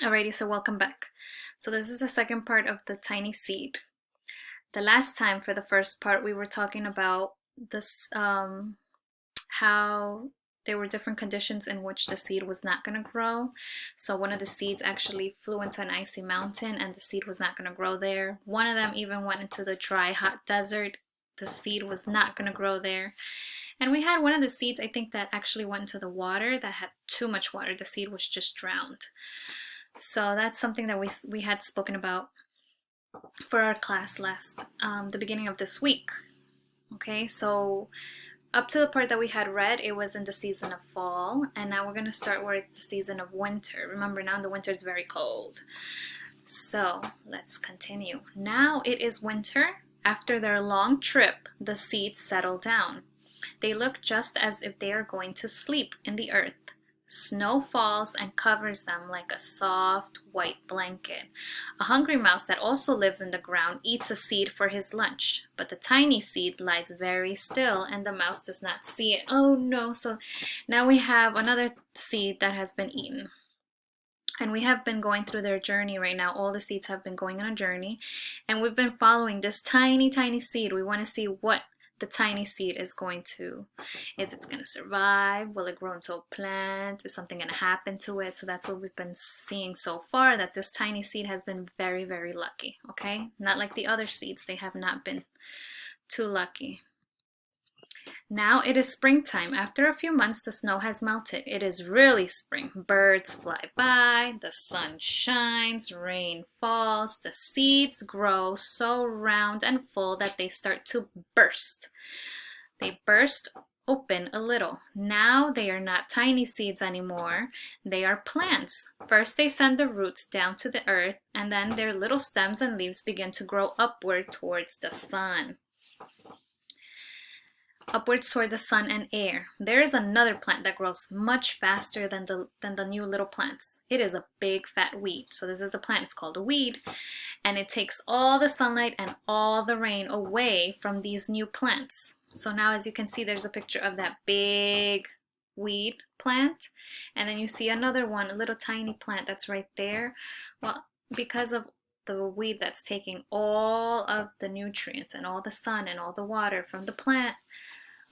Alrighty, so welcome back. So this is the second part of the tiny seed. The last time for the first part we were talking about this how there were different conditions in which the seed was not going to grow. So one of the seeds actually flew into an icy mountain and the seed was not going to grow there. One of them even went into the dry, hot desert. The seed was not going to grow there. And we had one of the seeds, I think, that actually went into the water that had too much water. The seed was just drowned. So that's something that we had spoken about for our class the beginning of this week. Okay, so up to the part that we had read, it was in the season of fall, and now we're going to start where it's the season of winter. Remember, now the winter is very cold. So let's continue. Now it is winter. After their long trip, the seeds settle down. They look just as if they are going to sleep in the earth. Snow falls and covers them like a soft white blanket. A hungry mouse that also lives in the ground eats a seed for his lunch, but the tiny seed lies very still and the mouse does not see it. Oh no, so now we have another seed that has been eaten. And we have been going through their journey right now. All the seeds have been going on a journey, and we've been following this tiny, tiny seed. We want to see what the tiny seed is going to, is it going to survive? Will it grow into a plant? Is something going to happen to it? So that's what we've been seeing so far, that this tiny seed has been very, very lucky, okay? Not like the other seeds, they have not been too lucky. Now it is springtime. After a few months, the snow has melted. It is really spring. Birds fly by, the sun shines, rain falls, the seeds grow so round and full that they start to burst. They burst open a little. Now they are not tiny seeds anymore. They are plants. First they send the roots down to the earth, and then their little stems and leaves begin to grow upward towards the sun. Upwards toward the sun and air. There is another plant that grows much faster than the new little plants. It is a big fat weed. So this is the plant. It's called a weed, and it takes all the sunlight and all the rain away from these new plants. So now, as you can see, there's a picture of that big weed plant, and then you see another one, a little tiny plant that's right there. Well, because of the weed that's taking all of the nutrients and all the sun and all the water from the plant,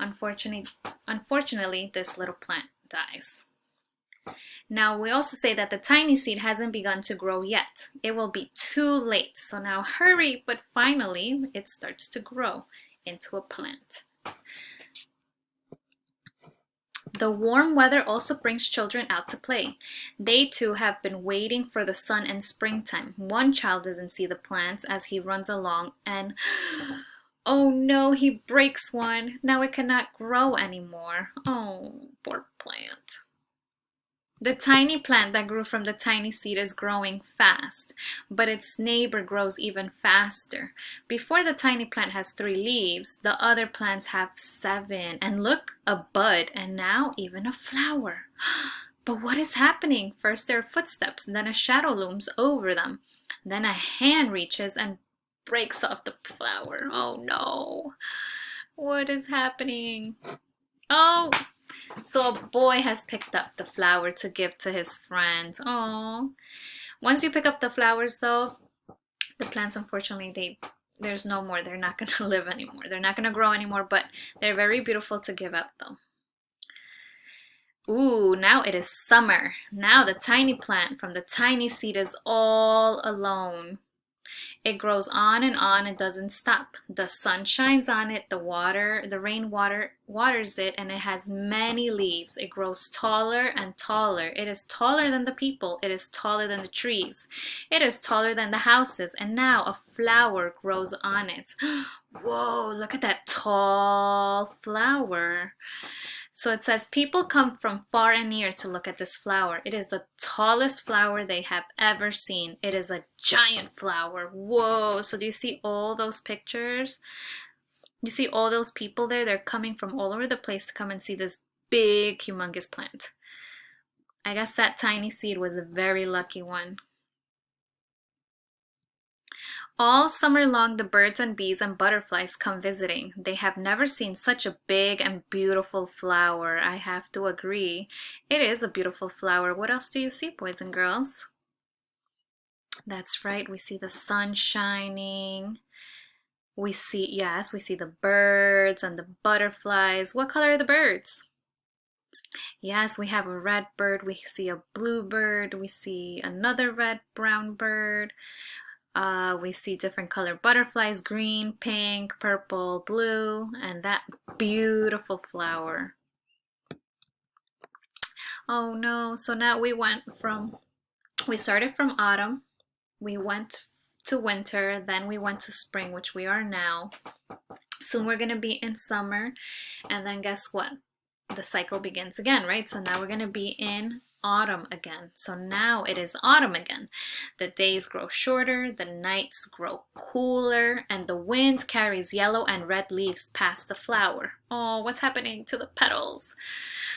unfortunately, this little plant dies. Now, we also say that the tiny seed hasn't begun to grow yet. It will be too late. So now hurry, but finally it starts to grow into a plant. The warm weather also brings children out to play. They too have been waiting for the sun and springtime. One child doesn't see the plants as he runs along, and oh no, he breaks one. Now it cannot grow anymore. Oh, poor plant. The tiny plant that grew from the tiny seed is growing fast, but its neighbor grows even faster. Before the tiny plant has 3 leaves, the other plants have 7. And look, a bud, and now even a flower. But what is happening? First there are footsteps, then a shadow looms over them. Then a hand reaches and breaks off the flower. Oh no. What is happening? Oh, so a boy has picked up the flower to give to his friend. Oh. Once you pick up the flowers though, the plants, unfortunately, there's no more. They're not going to live anymore. They're not going to grow anymore, but they're very beautiful to give out though. Ooh, now it is summer. Now the tiny plant from the tiny seed is all alone. It grows on and doesn't stop. The sun shines on it, the rain waters it, and it has many leaves. It grows taller and taller. It is taller than the people. It is taller than the trees. It is taller than the houses, and now a flower grows on it. Whoa, look at that tall flower. So it says, people come from far and near to look at this flower. It is the tallest flower they have ever seen. It is a giant flower. Whoa. So do you see all those pictures? You see all those people there? They're coming from all over the place to come and see this big, humongous plant. I guess that tiny seed was a very lucky one. All summer long, the birds and bees and butterflies come visiting. They have never seen such a big and beautiful flower. I have to agree. It is a beautiful flower. What else do you see, boys and girls? That's right. We see the sun shining. We see, yes, we see the birds and the butterflies. What color are the birds? Yes, we have a red bird. We see a blue bird. We see another red brown bird. We see different colored butterflies, green, pink, purple, blue, and that beautiful flower. Oh no, so now we started from autumn, we went to winter, then we went to spring, which we are now. Soon we're gonna be in summer, and then guess what? The cycle begins again, right? So now we're gonna be in autumn again. So now it is autumn again. The days grow shorter, the nights grow cooler, and the wind carries yellow and red leaves past the flower. Oh, what's happening to the petals?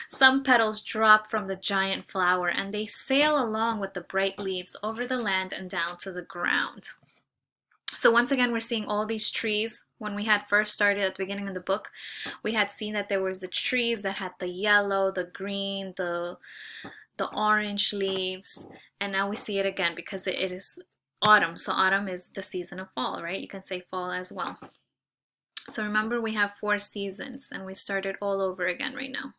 Some petals drop from the giant flower and they sail along with the bright leaves over the land and down to the ground. So once again, we're seeing all these trees. When we had first started at the beginning of the book, we had seen that there was the trees that had the yellow, the green, the orange leaves, and now we see it again because it is autumn. So autumn is the season of fall, right? You can say fall as well. So remember, we have 4 seasons and we started all over again right now.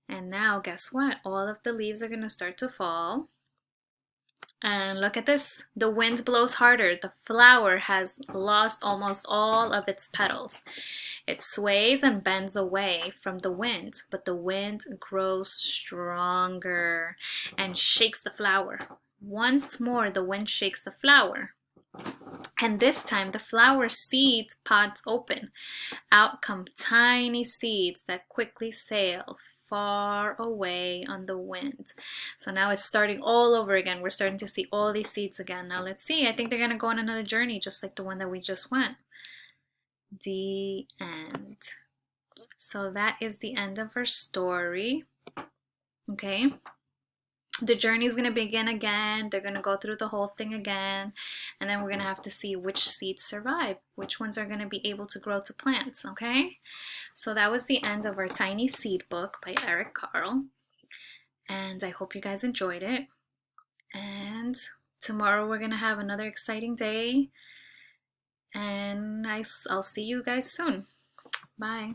And now guess what? All of the leaves are going to start to fall. And look at this. The wind blows harder. The flower has lost almost all of its petals. It sways and bends away from the wind, but the wind grows stronger and shakes the flower. Once more, the wind shakes the flower. And this time, the flower seed pods open. Out come tiny seeds that quickly sail far away on the wind. So now it's starting all over again. We're starting to see all these seeds again. Now let's see. I think they're going to go on another journey just like the one that we just went. The end. So that is the end of our story. Okay. The journey is going to begin again. They're going to go through the whole thing again. And then we're going to have to see which seeds survive. Which ones are going to be able to grow to plants. Okay. So that was the end of our tiny seed book by Eric Carle. And I hope you guys enjoyed it. And tomorrow we're going to have another exciting day. And I'll see you guys soon. Bye.